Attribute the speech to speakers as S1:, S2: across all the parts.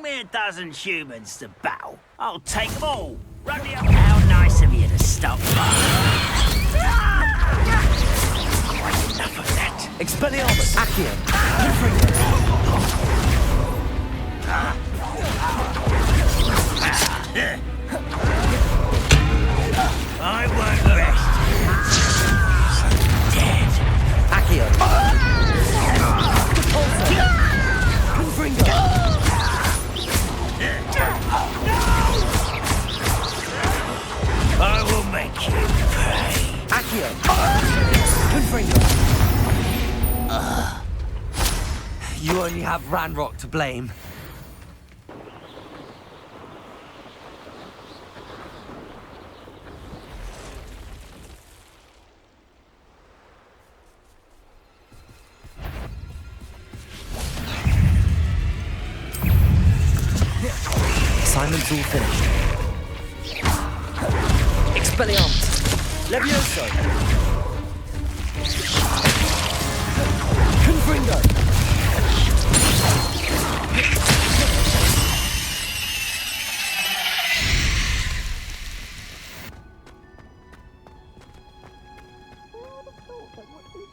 S1: Bring me a dozen humans to battle. I'll take them all. Run me up. How nice of you to stop by. Enough of that.
S2: Expelliarmus! Accio!
S1: I won't rest. Dead.
S2: Accio! Confringo!
S1: I will make you pay.
S2: Accio! Confringo! You only have Ranrock to blame. Assignment's all finished. Expelliarmus! Levioso! Confringo!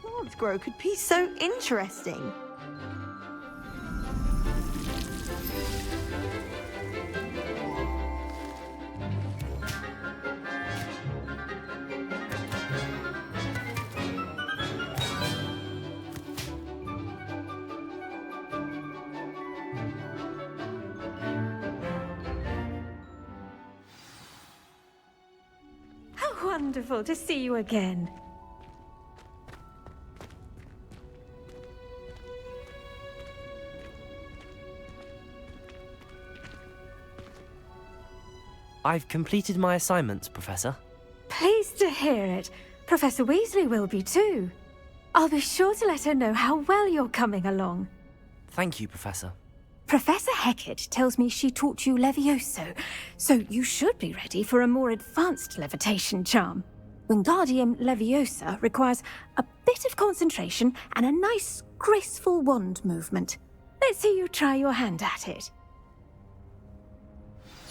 S3: Plants grow could be so interesting.
S4: How wonderful to see you again.
S2: I've completed my assignments, Professor.
S4: Pleased to hear it. Professor Weasley will be too. I'll be sure to let her know how well you're coming along.
S2: Thank you, Professor.
S4: Professor Hecat tells me she taught you Levioso, so you should be ready for a more advanced levitation charm. Wingardium Leviosa requires a bit of concentration and a nice, graceful wand movement. Let's see you try your hand at it.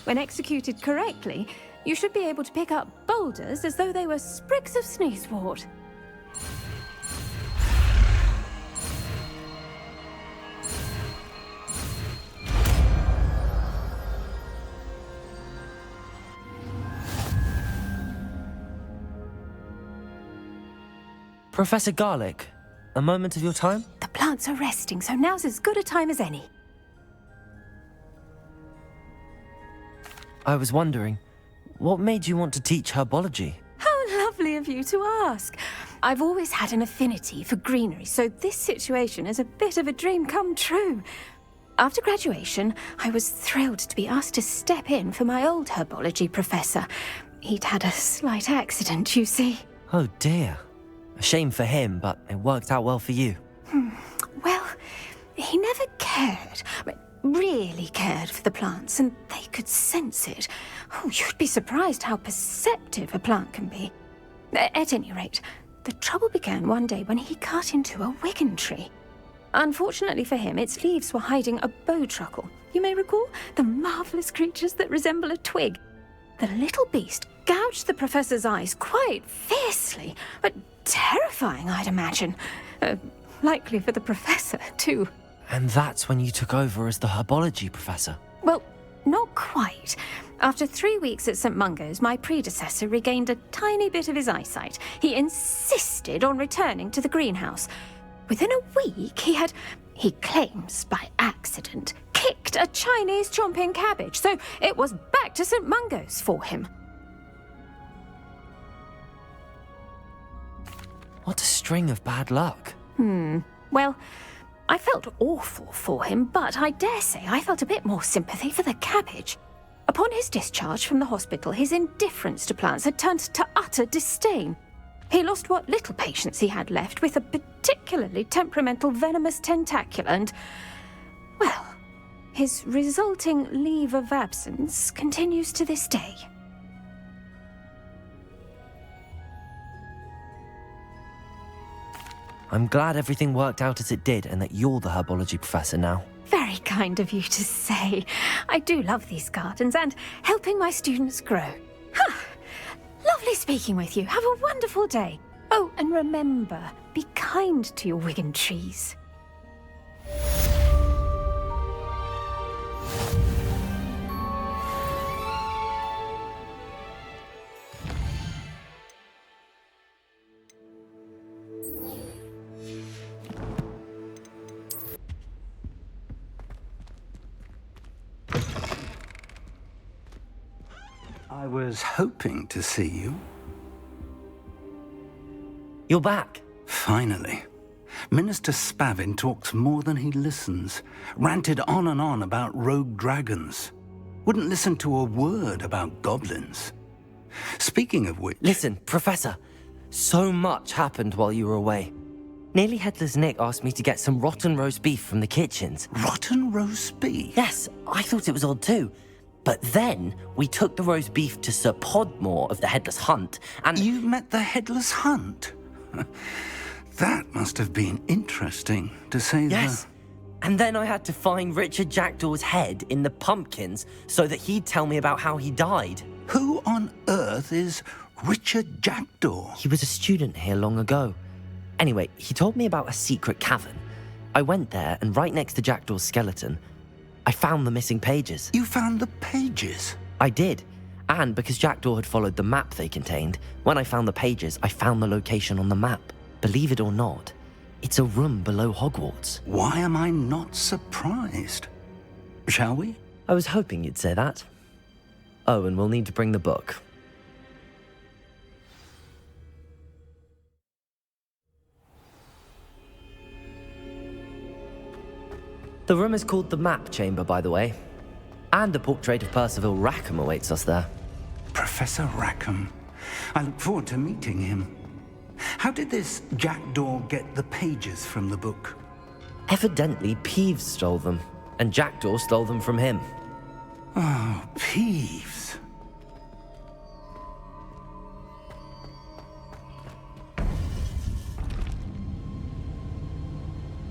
S4: When executed correctly, you should be able to pick up boulders as though they were sprigs of sneezewort.
S2: Professor Garlick, a moment of your time?
S4: The plants are resting, so now's as good a time as any.
S2: I was wondering, what made you want to teach herbology?
S4: How lovely of you to ask. I've always had an affinity for greenery, so this situation is a bit of a dream come true. After graduation, I was thrilled to be asked to step in for my old herbology professor. He'd had a slight accident, you see.
S2: Oh dear. A shame for him, but it worked out well for you.
S4: Well, he never cared, really cared for the plants, and they could sense it. Oh, you'd be surprised how perceptive a plant can be. At any rate, the trouble began one day when he cut into a Wigan tree. Unfortunately for him, its leaves were hiding a bowtruckle. You may recall the marvellous creatures that resemble a twig. The little beast gouged the professor's eyes quite fiercely, but terrifying, I'd imagine. Likely for the professor, too.
S2: And that's when you took over as the herbology professor?
S4: Well, not quite. After 3 weeks at St. Mungo's, my predecessor regained a tiny bit of his eyesight. He insisted on returning to the greenhouse. Within a week, he claims by accident, kicked a Chinese chomping cabbage, so it was back to St. Mungo's for him.
S2: What a string of bad luck.
S4: Well, I felt awful for him, but I dare say I felt a bit more sympathy for the cabbage. Upon his discharge from the hospital, his indifference to plants had turned to utter disdain. He lost what little patience he had left with a particularly temperamental venomous tentacula and, well, his resulting leave of absence continues to this day.
S2: I'm glad everything worked out as it did and that you're the herbology professor now.
S4: Very very kind of you to say. I do love these gardens and helping my students grow. Lovely speaking with you. Have a wonderful day. Oh, and remember, be kind to your Wigan trees.
S5: I was hoping to see you.
S2: You're back.
S5: Finally. Minister Spavin talks more than he listens. Ranted on and on about rogue dragons. Wouldn't listen to a word about goblins. Speaking of which...
S2: Listen, Professor. So much happened while you were away. Nearly Headless Nick asked me to get some rotten roast beef from the kitchens.
S5: Rotten roast beef?
S2: Yes, I thought it was odd too. But then we took the roast beef to Sir Podmore of the Headless Hunt, and...
S5: You met the Headless Hunt? That must have been interesting, to say the...
S2: Yes. And then I had to find Richard Jackdaw's head in the pumpkins so that he'd tell me about how he died.
S5: Who on earth is Richard Jackdaw?
S2: He was a student here long ago. Anyway, he told me about a secret cavern. I went there, and right next to Jackdaw's skeleton, I found the missing pages.
S5: You found the pages?
S2: I did. And because Jackdaw had followed the map they contained, when I found the pages, I found the location on the map. Believe it or not, it's a room below Hogwarts.
S5: Why am I not surprised? Shall we?
S2: I was hoping you'd say that. Oh, and we'll need to bring the book. The room is called the Map Chamber, by the way. And a portrait of Percival Rackham awaits us there.
S5: Professor Rackham. I look forward to meeting him. How did this Jackdaw get the pages from the book?
S2: Evidently, Peeves stole them, and Jackdaw stole them from him.
S5: Oh, Peeves.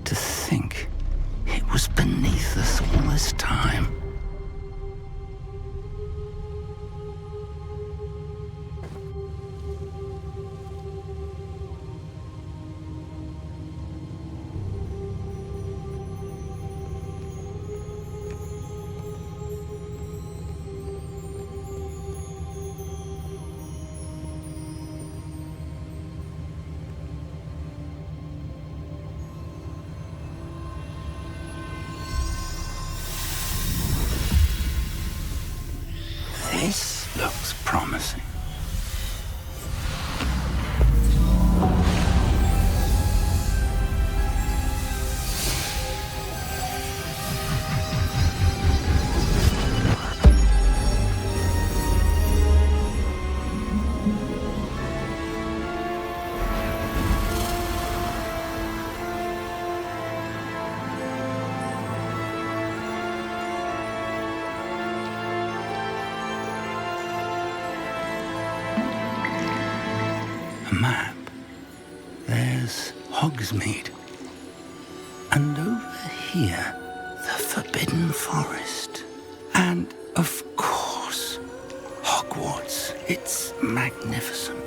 S5: To think it was beneath us all this time. This looks promising. A map. There's Hogsmeade. And over here, the Forbidden Forest. And, of course, Hogwarts. It's magnificent.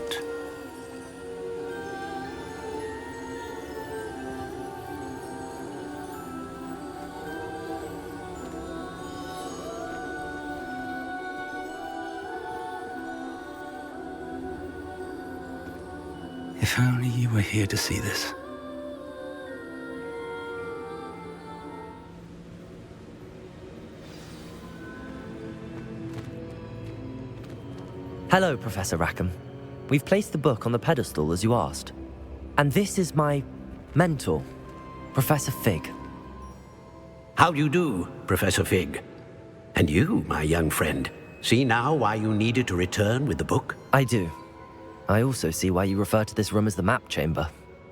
S5: If only you were here to see this.
S2: Hello, Professor Rackham. We've placed the book on the pedestal as you asked. And this is my mentor, Professor Fig.
S6: How do you do, Professor Fig? And you, my young friend, see now why you needed to return with the book?
S2: I do. I also see why you refer to this room as the Map Chamber.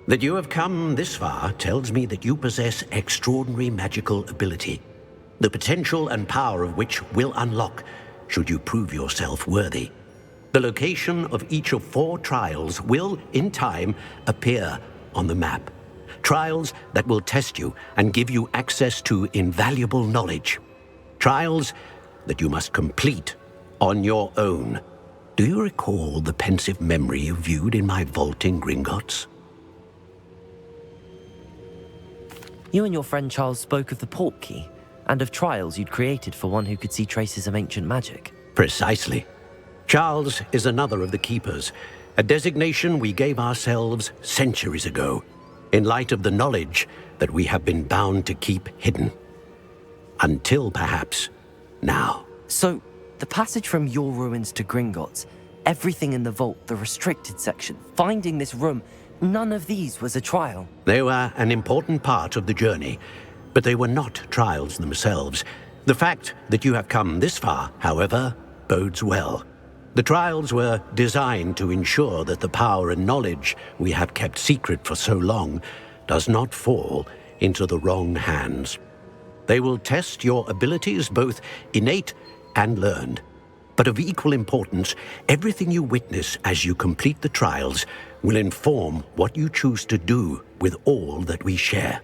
S6: That you have come this far tells me that you possess extraordinary magical ability, the potential and power of which will unlock should you prove yourself worthy. The location of each of 4 trials will, in time, appear on the map. Trials that will test you and give you access to invaluable knowledge. Trials that you must complete on your own. Do you recall the pensive memory you viewed in my vault in Gringotts?
S2: You and your friend Charles spoke of the port key and of trials you'd created for one who could see traces of ancient magic.
S6: Precisely. Charles is another of the Keepers, a designation we gave ourselves centuries ago, in light of the knowledge that we have been bound to keep hidden. Until, perhaps, now.
S2: So, the passage from your ruins to Gringotts, everything in the vault, the restricted section, finding this room, none of these was a trial.
S6: They were an important part of the journey, but they were not trials themselves. The fact that you have come this far, however, bodes well. The trials were designed to ensure that the power and knowledge we have kept secret for so long does not fall into the wrong hands. They will test your abilities, both innate and learned. But of equal importance, everything you witness as you complete the trials will inform what you choose to do with all that we share.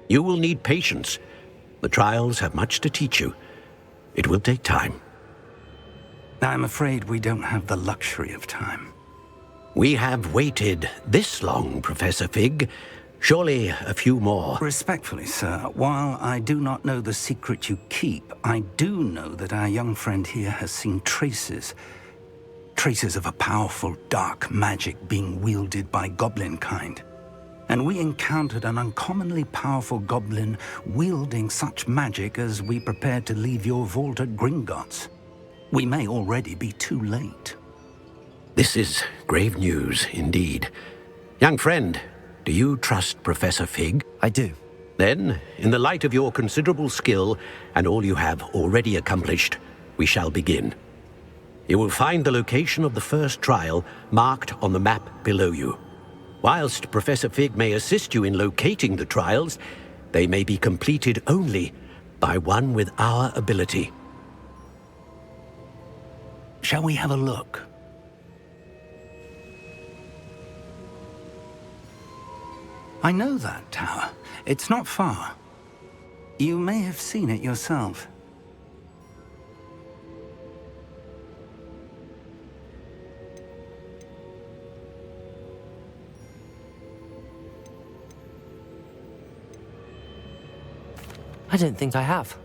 S6: You will need patience. The trials have much to teach you. It will take time.
S5: I'm afraid we don't have the luxury of time.
S6: We have waited this long, Professor Fig. Surely a few more.
S5: Respectfully, sir, while I do not know the secret you keep, I do know that our young friend here has seen traces of a powerful dark magic being wielded by goblin kind. And we encountered an uncommonly powerful goblin wielding such magic as we prepared to leave your vault at Gringotts. We may already be too late.
S6: This is grave news indeed. Young friend, do you trust Professor Fig?
S2: I do.
S6: Then, in the light of your considerable skill and all you have already accomplished, we shall begin. You will find the location of the first trial marked on the map below you. Whilst Professor Fig may assist you in locating the trials, they may be completed only by one with our ability.
S5: Shall we have a look? I know that tower. It's not far. You may have seen it yourself.
S2: I don't think I have.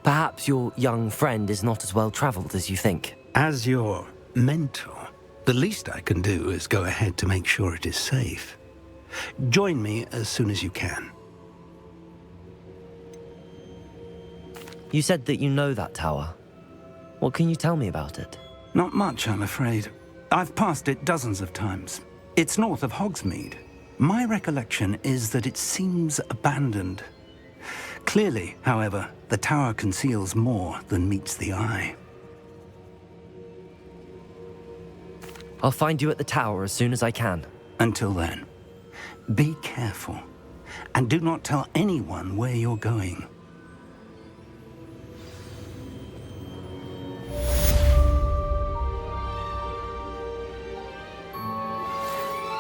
S2: Perhaps your young friend is not as well traveled as you think.
S5: As your mentor, the least I can do is go ahead to make sure it is safe. Join me as soon as you can.
S2: You said that you know that tower. What can you tell me about it?
S5: Not much, I'm afraid. I've passed it dozens of times. It's north of Hogsmeade. My recollection is that it seems abandoned. Clearly, however, the tower conceals more than meets the eye.
S2: I'll find you at the tower as soon as I can.
S5: Until then, be careful, and do not tell anyone where you're going.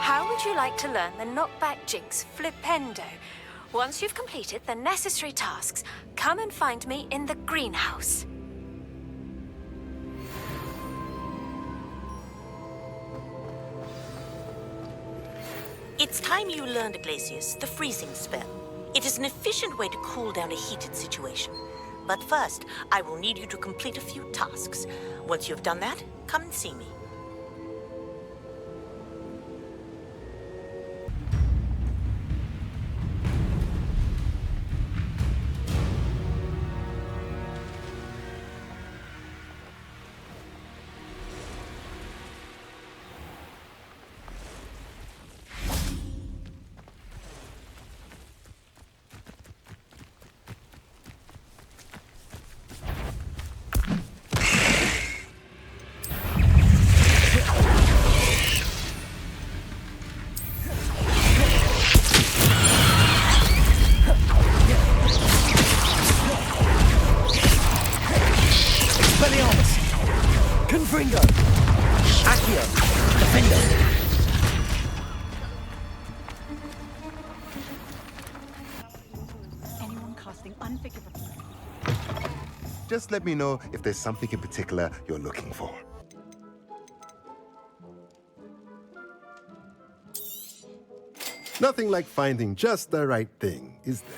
S4: How would you like to learn the knockback jinx flipendo? Once you've completed the necessary tasks, come and find me in the greenhouse.
S7: It's time you learned, Glacius, the freezing spell. It is an efficient way to cool down a heated situation. But first, I will need you to complete a few tasks. Once you've done that, come and see me.
S8: just let me know if there's something in particular you're looking for. Nothing like finding just the right thing, is there?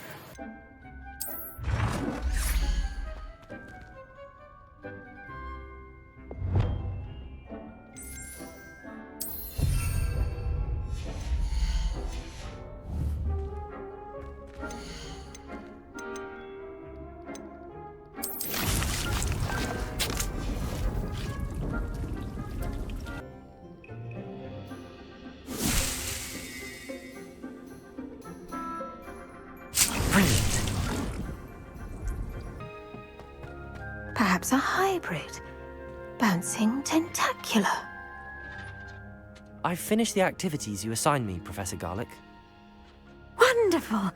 S2: Brilliant.
S4: Perhaps a hybrid. Bouncing tentacular.
S2: I've finished the activities you assigned me, Professor Garlick.
S4: Wonderful!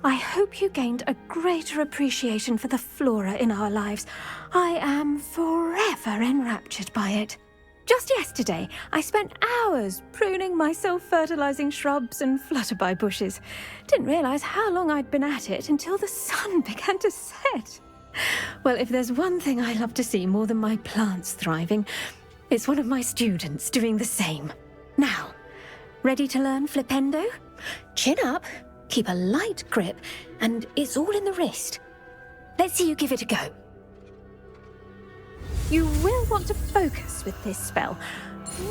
S4: I hope you gained a greater appreciation for the flora in our lives. I am forever enraptured by it. Just yesterday, I spent hours pruning my self-fertilizing shrubs and flutterby bushes. Didn't realize how long I'd been at it until the sun began to set. Well, if there's one thing I love to see more than my plants thriving, it's one of my students doing the same. Now, ready to learn Flipendo? Chin up, keep a light grip, and it's all in the wrist. Let's see you give it a go. You will want to focus with this spell.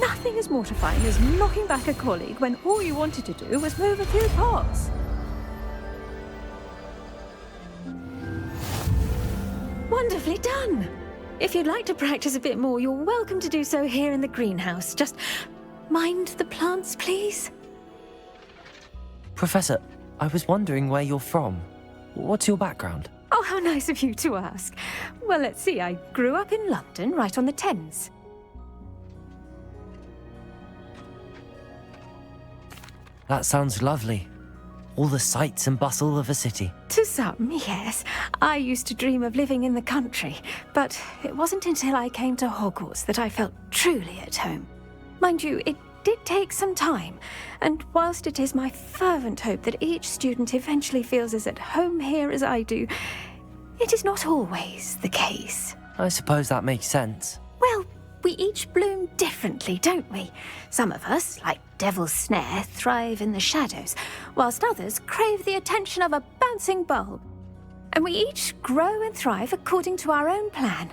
S4: Nothing as mortifying as knocking back a colleague when all you wanted to do was move a few pots. Wonderfully done! If you'd like to practice a bit more, you're welcome to do so here in the greenhouse. Just mind the plants, please.
S2: Professor, I was wondering where you're from. What's your background?
S4: Oh, how nice of you to ask. Well, let's see. I grew up in London, right on the Thames.
S2: That sounds lovely. All the sights and bustle of a city.
S4: To some, yes. I used to dream of living in the country, but it wasn't until I came to Hogwarts that I felt truly at home. Mind you, it did take some time, and whilst it is my fervent hope that each student eventually feels as at home here as I do, it is not always the case.
S2: I suppose that makes sense.
S4: Well, we each bloom differently, don't we? Some of us, like Devil's Snare, thrive in the shadows, whilst others crave the attention of a bouncing bulb. And we each grow and thrive according to our own plan.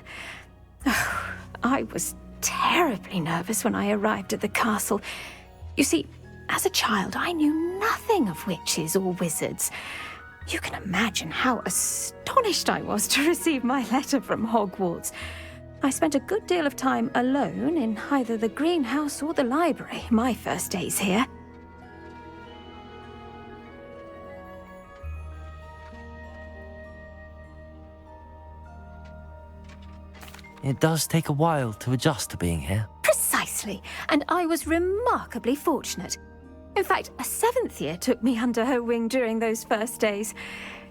S4: Oh, I was terribly nervous when I arrived at the castle. You see, as a child, I knew nothing of witches or wizards. You can imagine how astonished I was to receive my letter from Hogwarts. I spent a good deal of time alone in either the greenhouse or the library my first days here.
S2: It does take a while to adjust to being here.
S4: Precisely, and I was remarkably fortunate. In fact, a 7th year took me under her wing during those first days.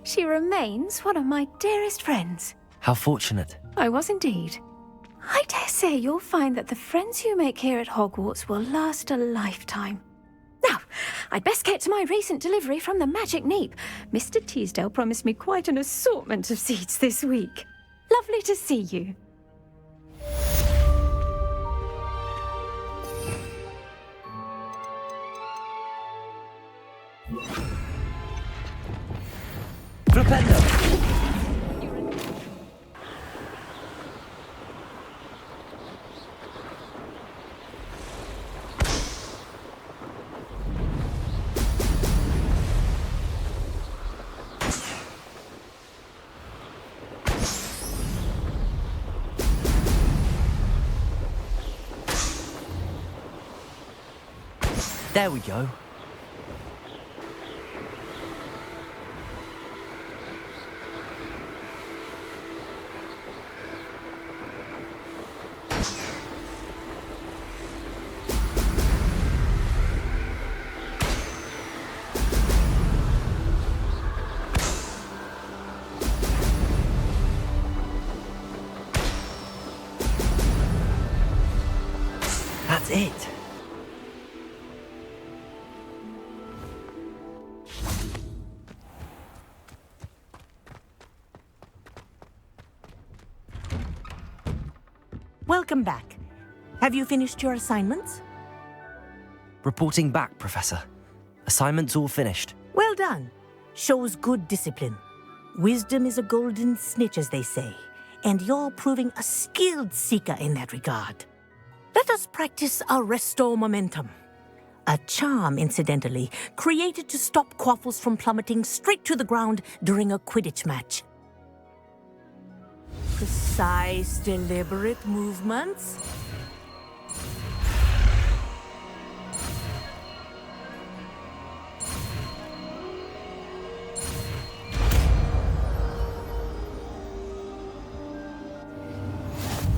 S4: She remains one of my dearest friends.
S2: How fortunate.
S4: I was indeed. I dare say you'll find that the friends you make here at Hogwarts will last a lifetime. Now, I'd best get to my recent delivery from the Magic Neep. Mr. Teasdale promised me quite an assortment of seeds this week. Lovely to see you.
S2: Flipendo! There we go. That's it.
S9: Welcome back. Have you finished your assignments?
S2: Reporting back, Professor. Assignments all finished.
S9: Well done. Shows good discipline. Wisdom is a golden snitch, as they say, and you're proving a skilled seeker in that regard. Let us practice our Restore Momentum. A charm, incidentally, created to stop Quaffles from plummeting straight to the ground during a Quidditch match. Precise, deliberate movements.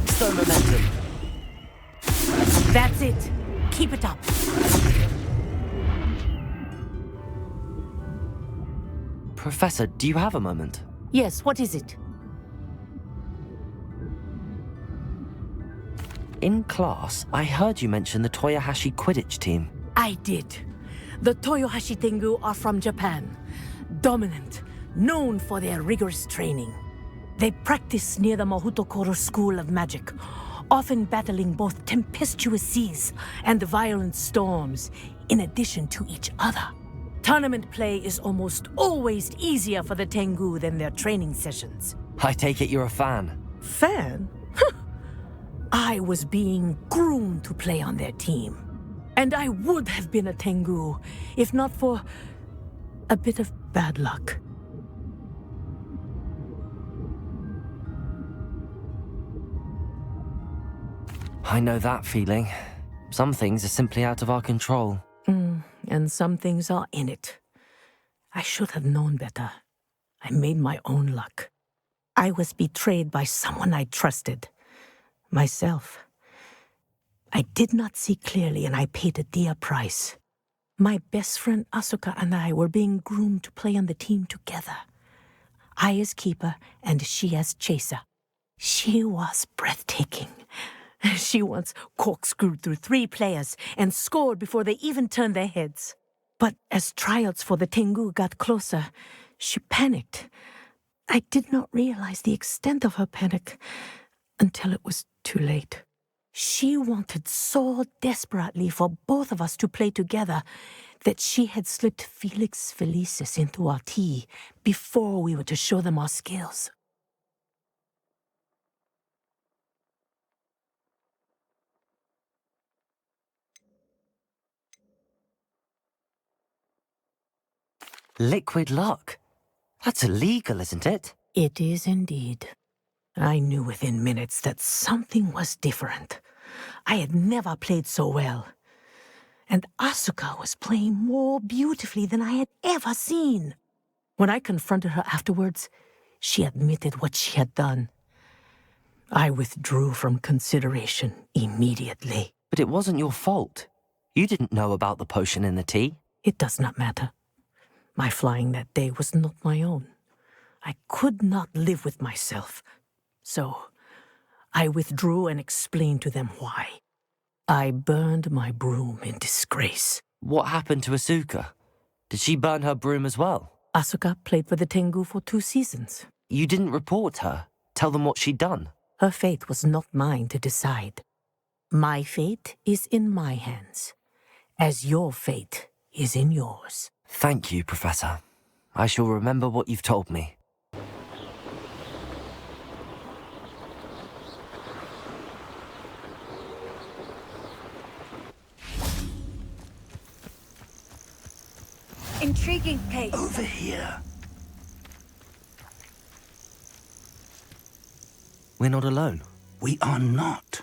S2: So momentum.
S9: That's it. Keep it up.
S2: Professor, do you have a moment?
S9: Yes, what is it?
S2: In class, I heard you mention the Toyohashi Quidditch team.
S9: I did. The Toyohashi Tengu are from Japan. Dominant, known for their rigorous training. They practice near the Mahutokoro School of Magic, often battling both tempestuous seas and violent storms, in addition to each other. Tournament play is almost always easier for the Tengu than their training sessions.
S2: I take it you're a fan.
S9: Fan? I was being groomed to play on their team. And I would have been a Tengu, if not for a bit of bad luck.
S2: I know that feeling. Some things are simply out of our control.
S9: And some things are in it. I should have known better. I made my own luck. I was betrayed by someone I trusted. Myself. I did not see clearly, and I paid a dear price. My best friend Asuka and I were being groomed to play on the team together. I as keeper, and she as chaser. She was breathtaking. She once corkscrewed through 3 players and scored before they even turned their heads. But as tryouts for the Tengu got closer, she panicked. I did not realize the extent of her panic until it was too late. She wanted so desperately for both of us to play together that she had slipped Felix Felicis into our tea before we were to show them our skills.
S2: Liquid luck. That's illegal, isn't it?
S9: It is indeed. I knew within minutes that something was different. I had never played so well. And Asuka was playing more beautifully than I had ever seen. When I confronted her afterwards, she admitted what she had done. I withdrew from consideration immediately.
S2: But it wasn't your fault. You didn't know about the potion in the tea.
S9: It does not matter. My flying that day was not my own. I could not live with myself. So, I withdrew and explained to them why. I burned my broom in disgrace.
S2: What happened to Asuka? Did she burn her broom as well?
S9: Asuka played for the Tengu for 2 seasons.
S2: You didn't report her? Tell them what she'd done?
S9: Her fate was not mine to decide. My fate is in my hands, as your fate is in yours.
S2: Thank you, Professor. I shall remember what you've told me.
S3: Intriguing case.
S5: Over here.
S2: We're not alone.
S5: We are not.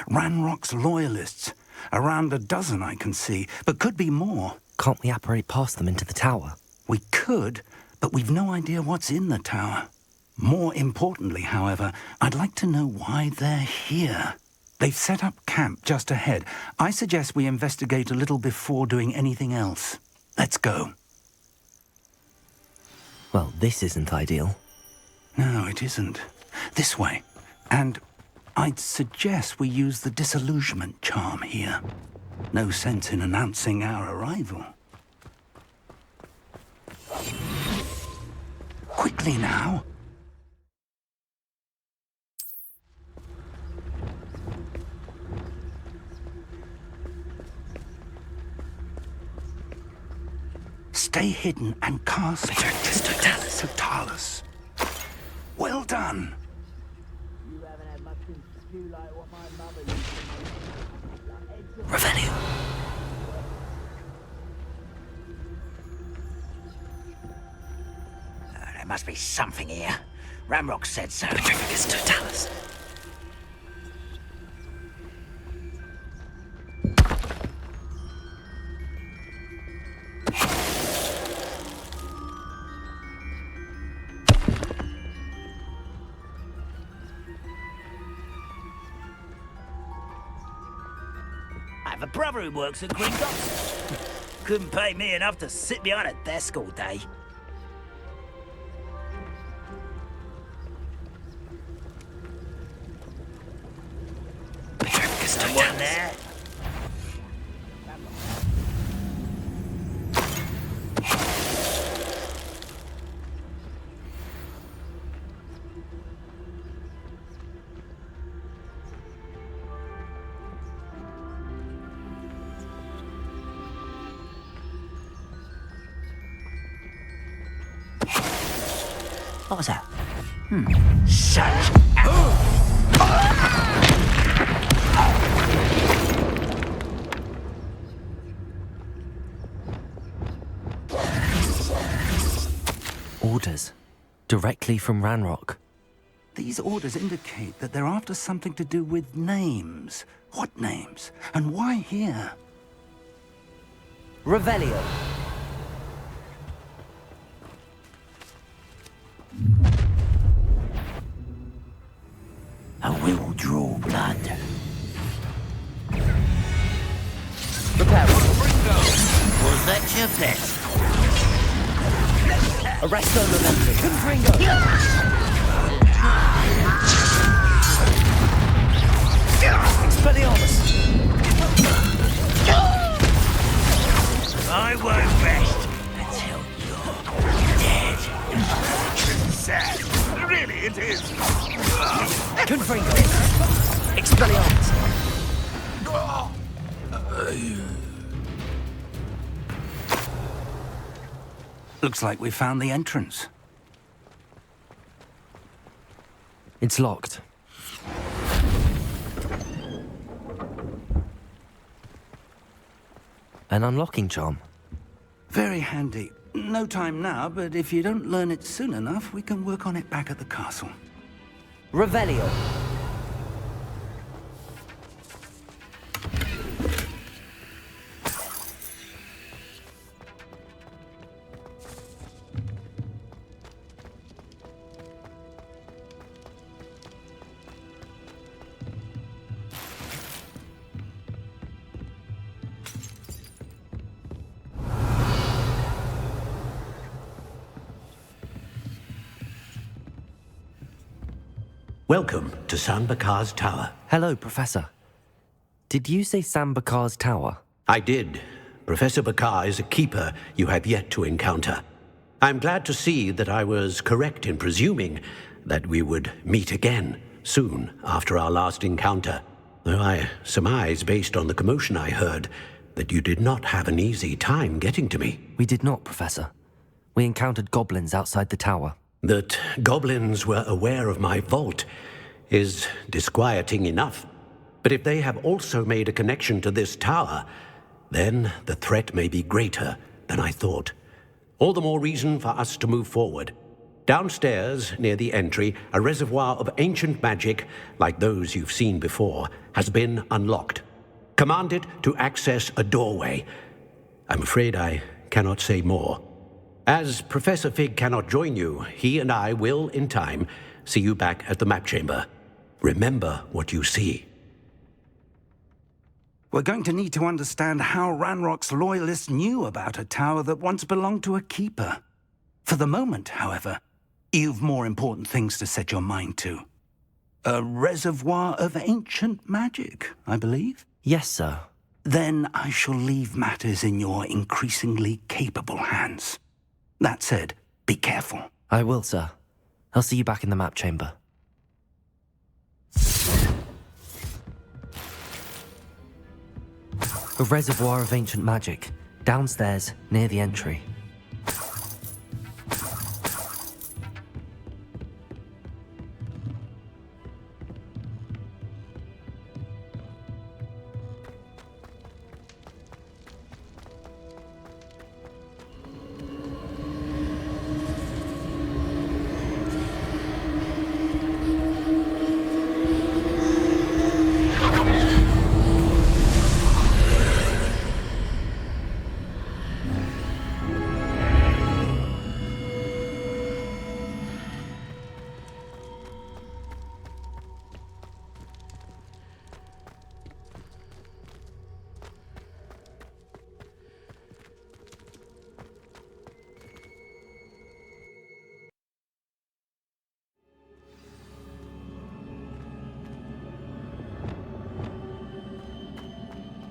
S5: Ranrock's loyalists. Around a dozen I can see, but could be more.
S2: Can't we apparate past them into the tower?
S5: We could, but we've no idea what's in the tower. More importantly, however, I'd like to know why they're here. They've set up camp just ahead. I suggest we investigate a little before doing anything else. Let's go.
S2: Well, this isn't ideal.
S5: No, it isn't. This way. And I'd suggest we use the disillusionment charm here. No sense in announcing our arrival. Quickly now. Stay hidden and cast Totalis. Well done.
S2: Revelio.
S1: There must be something here. Ramrock said so.
S2: Petrificus Totalis.
S1: I have a brother who works at Gringotts. Couldn't pay me enough to sit behind a desk all day. Someone there? What was that? Such
S2: Orders. Directly from Ranrock.
S5: These orders indicate that they're after something to do with names. What names? And why here?
S2: Revelio.
S1: I will draw blood.
S2: Prepare.
S1: Was that your best?
S2: Arresto Momentum. Confringo. Expelliarmus.
S1: I won't rest until you're dead. This is sad. Really, it is.
S2: Confringo. Expelliarmus.
S5: Looks like we found the entrance.
S2: It's locked. An unlocking charm.
S5: Very handy. No time now, but if you don't learn it soon enough, we can work on it back at the castle.
S2: Revelio.
S6: Welcome to Sambakar's Tower.
S2: Hello, Professor. Did you say Sambakar's Tower?
S6: I did. Professor Bakar is a keeper you have yet to encounter. I'm glad to see that I was correct in presuming that we would meet again soon after our last encounter, though I surmise, based on the commotion I heard, that you did not have an easy time getting to me.
S2: We did not, Professor. We encountered goblins outside the tower.
S6: That goblins were aware of my vault is disquieting enough. But if they have also made a connection to this tower, then the threat may be greater than I thought. All the more reason for us to move forward. Downstairs, near the entry, a reservoir of ancient magic, like those you've seen before, has been unlocked. Command it to access a doorway. I'm afraid I cannot say more. As Professor Fig cannot join you, he and I will, in time, see you back at the map chamber. Remember what you see.
S5: We're going to need to understand how Ranrock's loyalists knew about a tower that once belonged to a keeper. For the moment, however, you've more important things to set your mind to. A reservoir of ancient magic, I believe?
S2: Yes, sir.
S5: Then I shall leave matters in your increasingly capable hands. That said, be careful.
S2: I will, sir. I'll see you back in the map chamber. A reservoir of ancient magic, downstairs, near the entry.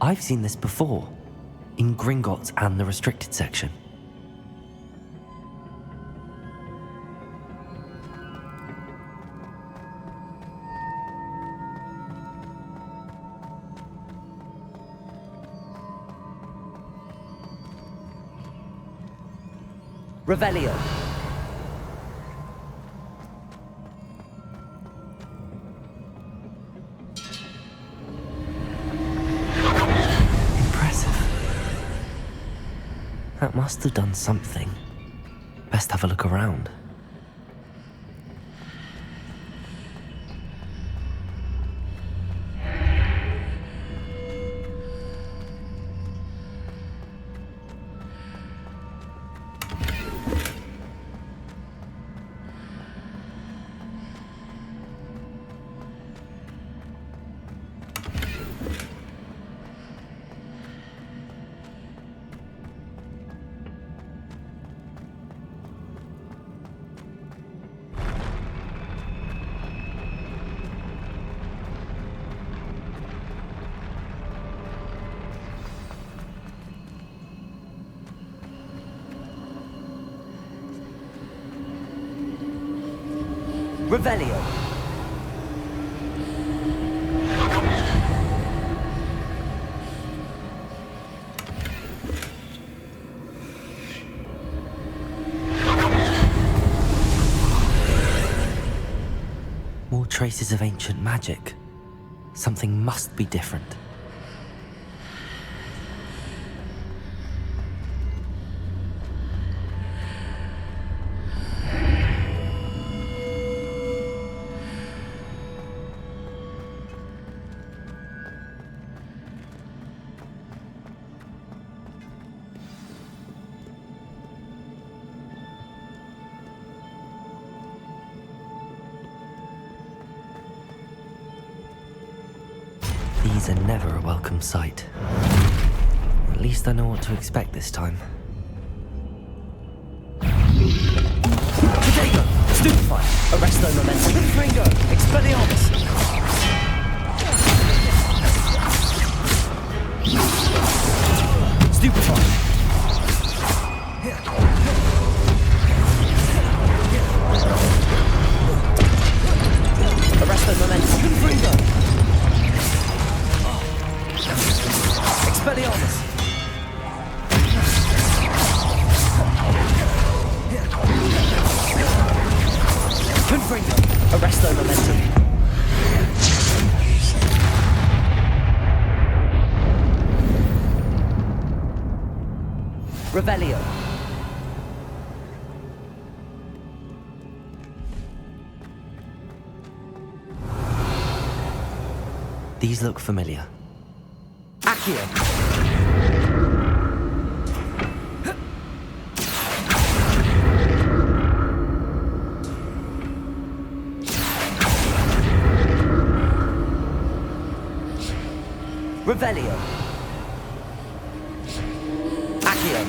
S2: I've seen this before, in Gringotts and the restricted section. Revelio. That must have done something. Best have a look around. Revelio. More traces of ancient magic. Something must be different. These are never a welcome sight. At least I know what to expect this time. Potato! Stupefy! Arresto Momentum! Fringo! Expelliarmus! Stupefy! Arresto Momentum! Fringo! Expelliarmus! Confringo! Arresto Momentum! Revelio! These look familiar. Accio! Revelio. Accio.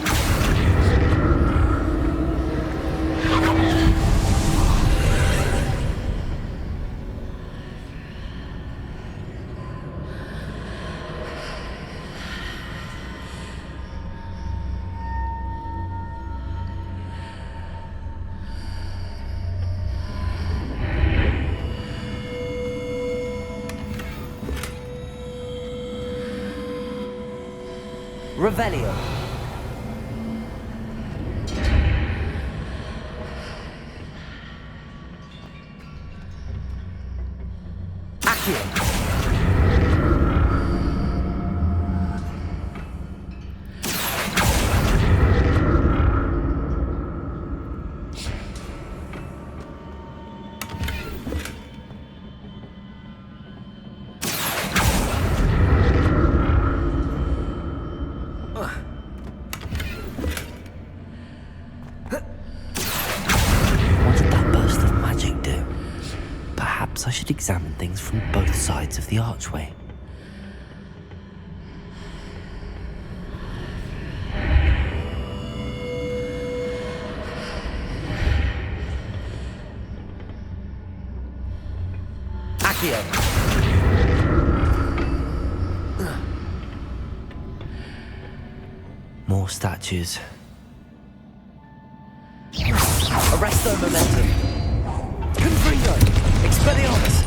S2: Revelio. Accio. I should examine things from both sides of the archway. Accio! statues. Arresto momentum. Confringo. Expelliarmus.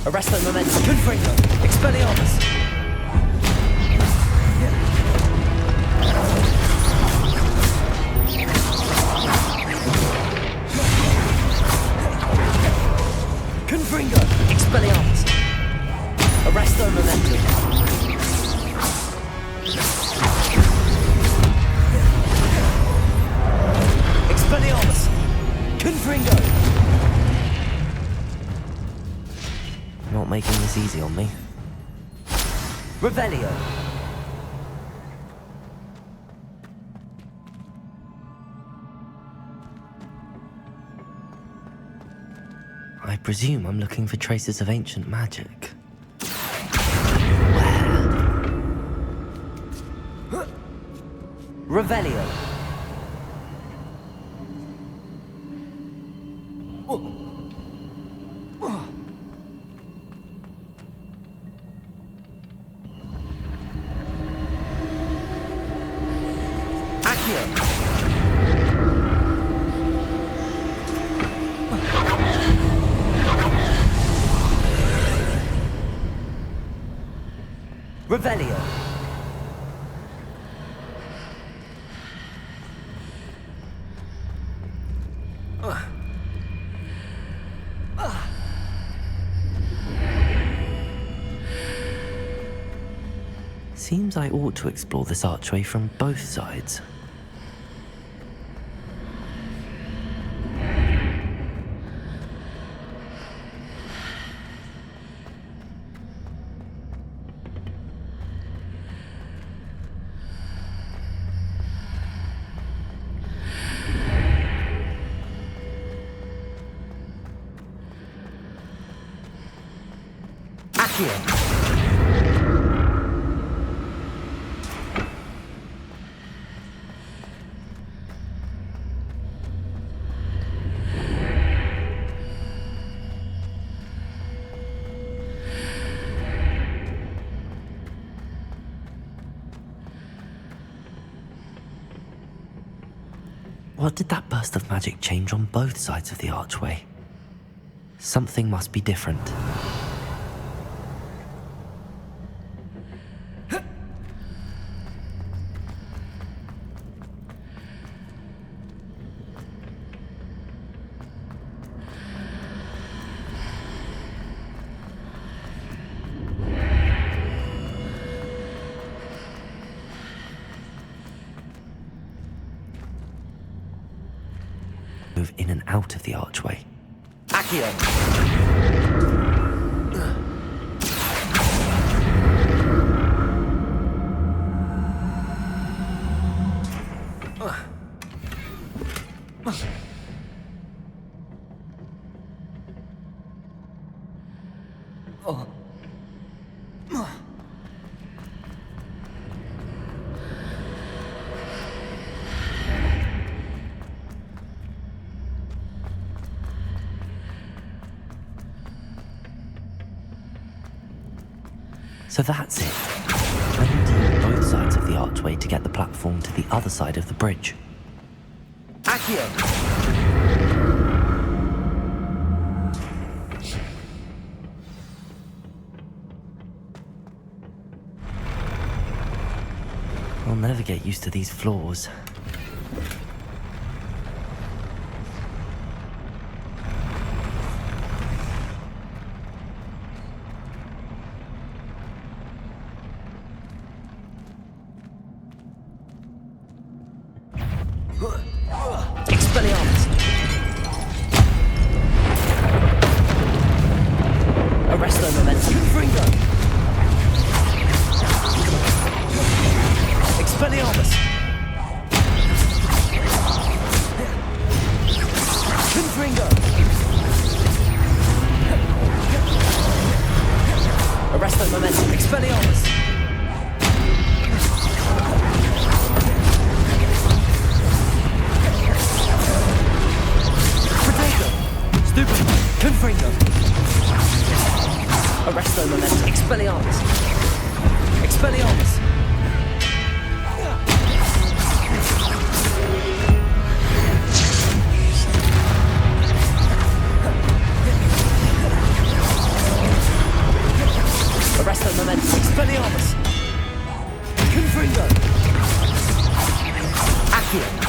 S2: Arresto momentum. Confringo. Expelliarmus. Confringo. Expelliarmus. Arresto momentum. Expelliarmus. Confringo. Not making this easy on me. Revelio. I presume I'm looking for traces of ancient magic. Where? Revelio. Revelio. Seems I ought to explore this archway from both sides. What did that burst of magic change on both sides of the archway? Something must be different. Move in and out of the archway. Accio! So that's it. I need to use both sides of the archway to get the platform to the other side of the bridge. Accio! I'll never get used to these floors. Expelliarmus! Arresto momentum. Confringo! Expelliarmus! Confringo! Arresto momentum. Expelliarmus! Stupid! Confringo! Arresto Momentum! Expelliarmus! Expelliarmus! Arresto Momentum! Expelliarmus! Confringo! Accio!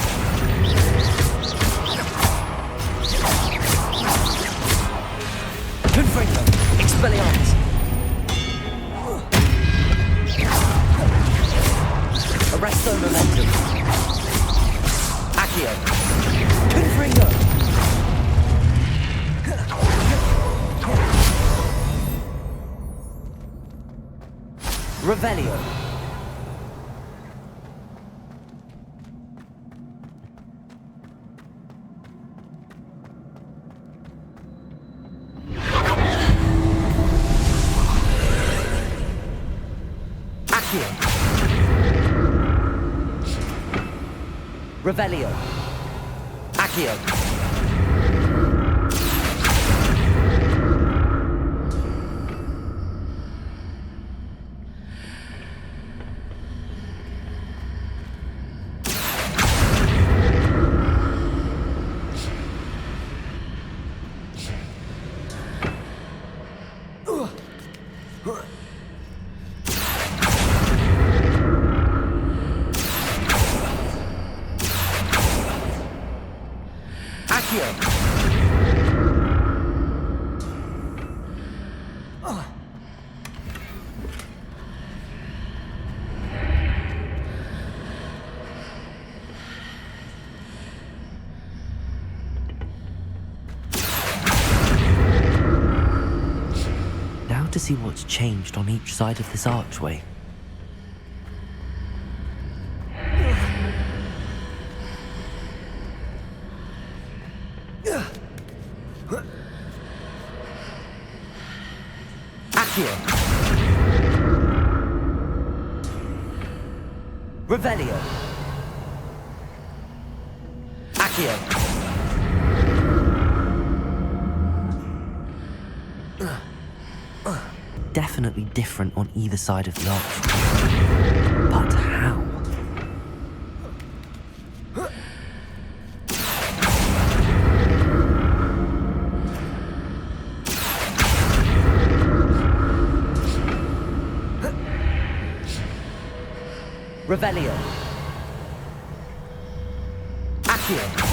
S2: Confringo! Expelliarmus! Arresto Momentum! Accio! Confringo! Revelio! Revelio. Accio. Now to see what's changed on each side of this archway. Accio. Revelio. Accio. Definitely different on either side of the archway. But how? Revelio. Accio.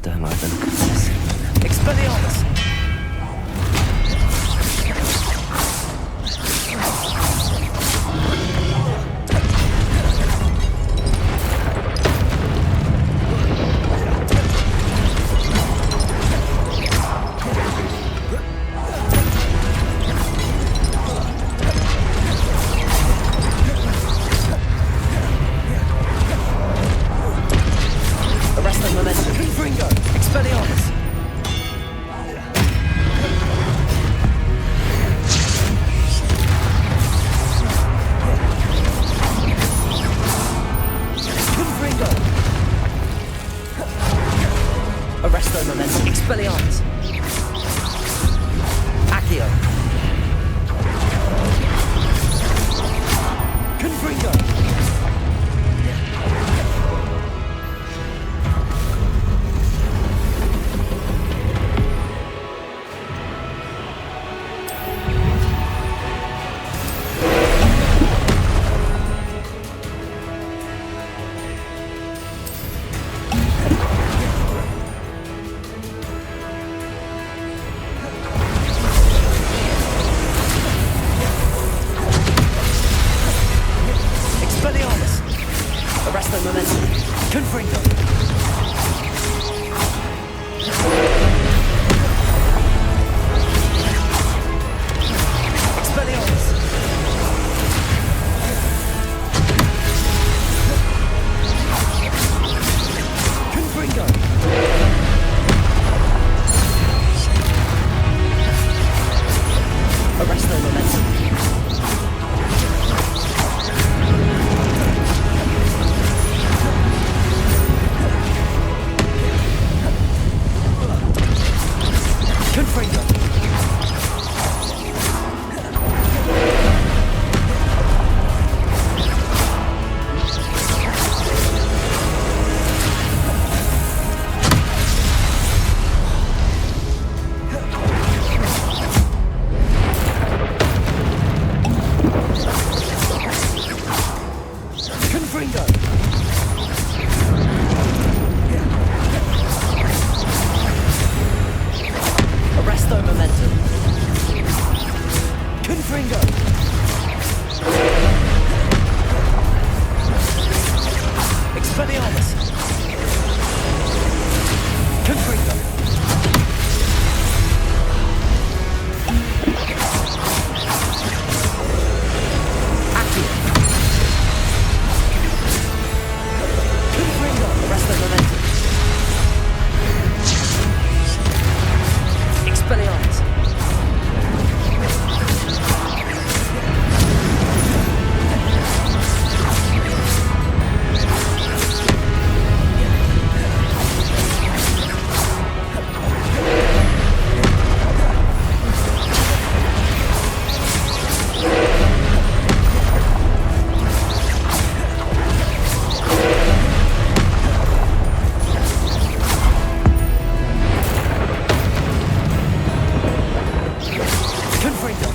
S2: Don't like the look of this. Expelliarmus! Arresting momentum. Confringo! Expelliarmus! Confringo! Arresto momentum. Expelliarmus! Accio! Confringo! momentum. Confringo. Expelliarmus. Confringo. Arrest their momentum. Confringo. Confringo. Arresto momentum. Confringo. Expelliarmus. Confringo. Accio. Confringo. Arresto momentum. Expelliarmus. Confringo.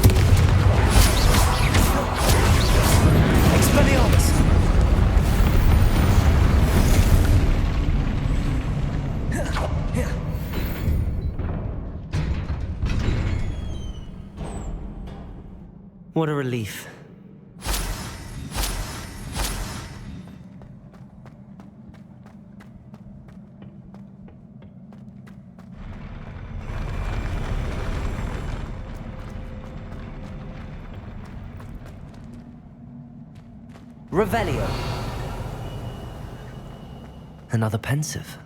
S2: Expelliarmus. What a relief. Revelio. Another pensive.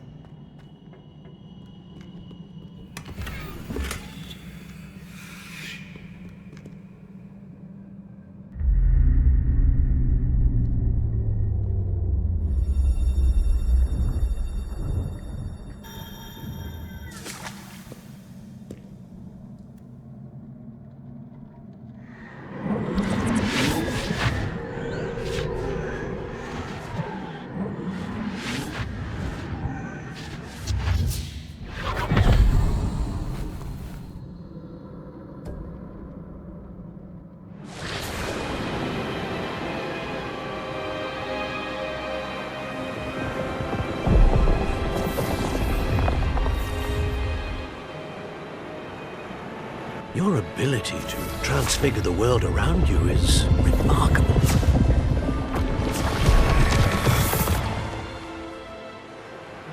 S6: Your ability to transfigure the world around you is remarkable.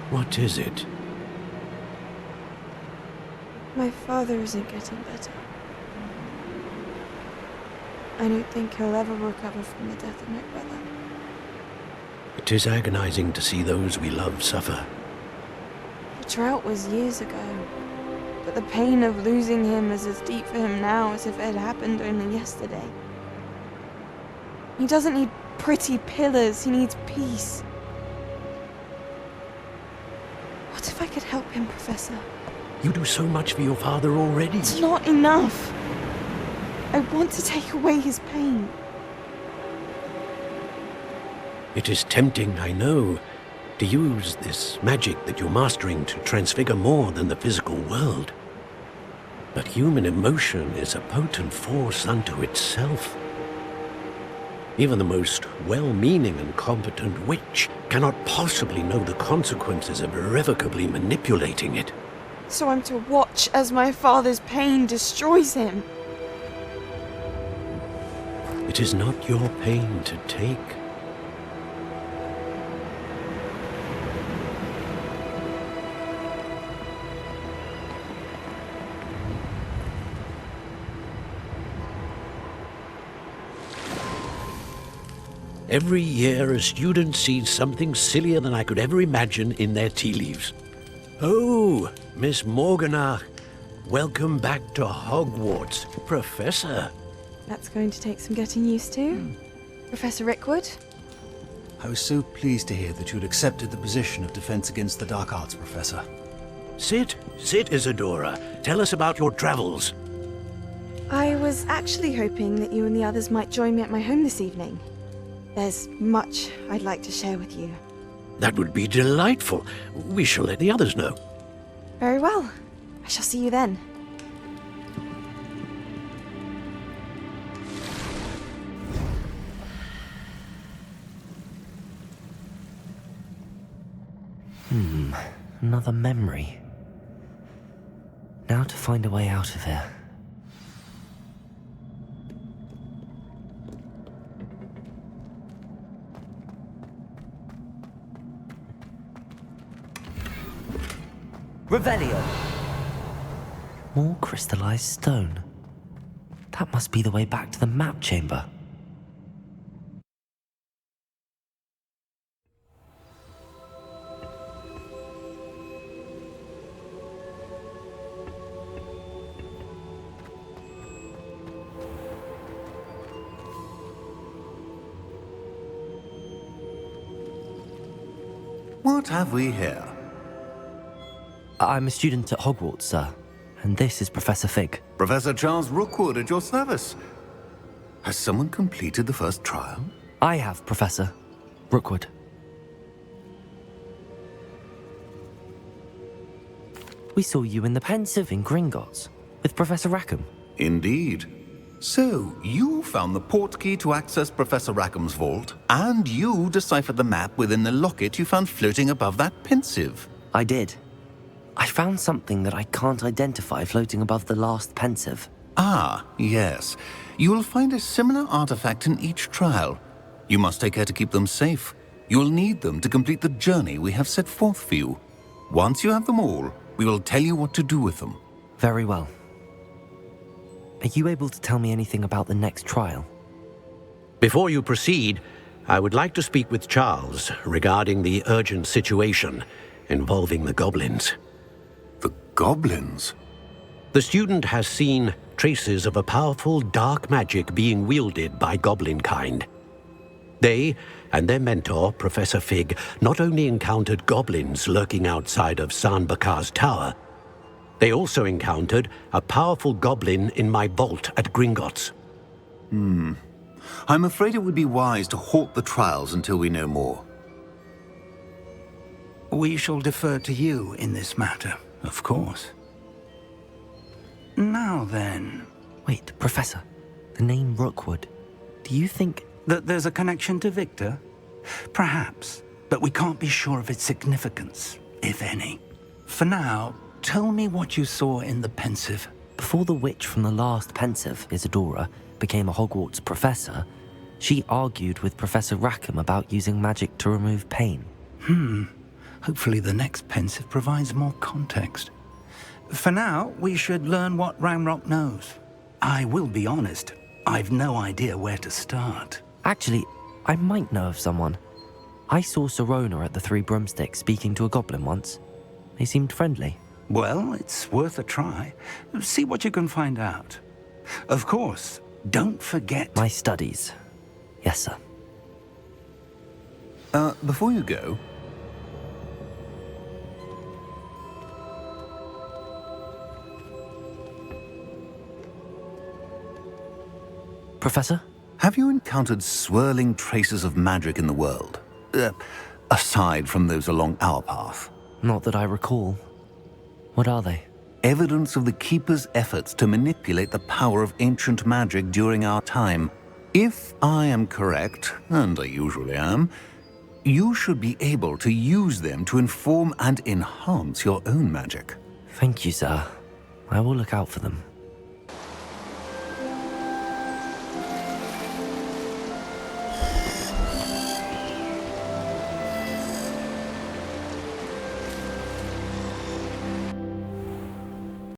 S6: What is it?
S10: My father isn't getting better. I don't think he'll ever recover from the death of my brother.
S6: It is agonizing to see those we love suffer.
S10: The drought was years ago, but the pain of losing him is as deep for him now as if it had happened only yesterday. He doesn't need pretty pillars, he needs peace. What if I could help him, Professor?
S6: You do so much for your father already.
S10: It's not enough. I want to take away his pain.
S6: It is tempting, I know, to use this magic that you're mastering to transfigure more than the physical world. But human emotion is a potent force unto itself. Even the most well-meaning and competent witch cannot possibly know the consequences of irrevocably manipulating it.
S10: So I'm to watch as my father's pain destroys him.
S6: It is not your pain to take. Every year, a student sees something sillier than I could ever imagine in their tea leaves. Oh, Miss Morganach, welcome back to Hogwarts, Professor.
S10: That's going to take some getting used to. Professor Rickwood?
S11: I was so pleased to hear that you had accepted the position of Defense Against the Dark Arts, Professor.
S6: Sit, Isadora. Tell us about your travels.
S10: I was actually hoping that you and the others might join me at my home this evening. There's much I'd like to share with you.
S6: That would be delightful. We shall let the others know.
S10: Very well. I shall see you then.
S2: Another memory. Now to find a way out of here. Revelio! More crystallized stone. That must be the way back to the map chamber.
S5: What have we here?
S2: I'm a student at Hogwarts, sir, and this is Professor Fig.
S5: Professor Charles Rookwood at your service. Has someone completed the first trial?
S2: I have, Professor Rookwood. We saw you in the Pensive in Gringotts with Professor Rackham.
S5: Indeed. So, you found the portkey to access Professor Rackham's vault, and you deciphered the map within the locket you found floating above that Pensive.
S2: I did. I found something that I can't identify floating above the last Pensive.
S5: Ah, yes. You will find a similar artifact in each trial. You must take care to keep them safe. You will need them to complete the journey we have set forth for you. Once you have them all, we will tell you what to do with them.
S2: Very well. Are you able to tell me anything about the next trial?
S6: Before you proceed, I would like to speak with Charles regarding the urgent situation involving the goblins.
S5: The goblins?
S6: The student has seen traces of a powerful dark magic being wielded by goblin kind. They and their mentor, Professor Fig, not only encountered goblins lurking outside of Sanbakar's tower, they also encountered a powerful goblin in my vault at Gringotts.
S5: I'm afraid it would be wise to halt the trials until we know more. We shall defer to you in this matter, of course. Now then...
S2: Wait, Professor. The name Rookwood. Do you think...
S5: that there's a connection to Victor? Perhaps, but we can't be sure of its significance, if any. For now, tell me what you saw in the Pensive.
S2: Before the witch from the last Pensive, Isadora, became a Hogwarts professor, she argued with Professor Rackham about using magic to remove pain.
S5: Hopefully the next Pensive provides more context. For now, we should learn what Ramrock knows. I will be honest, I've no idea where to start.
S2: Actually, I might know of someone. I saw Sirona at the Three Broomsticks speaking to a goblin once. They seemed friendly.
S5: Well, it's worth a try. See what you can find out. Of course, don't forget...
S2: My studies. Yes, sir.
S5: Before you go...
S2: Professor?
S5: Have you encountered swirling traces of magic in the world? Aside from those along our path?
S2: Not that I recall. What are they?
S5: Evidence of the Keeper's efforts to manipulate the power of ancient magic during our time. If I am correct, and I usually am, you should be able to use them to inform and enhance your own magic.
S2: Thank you, sir. I will look out for them.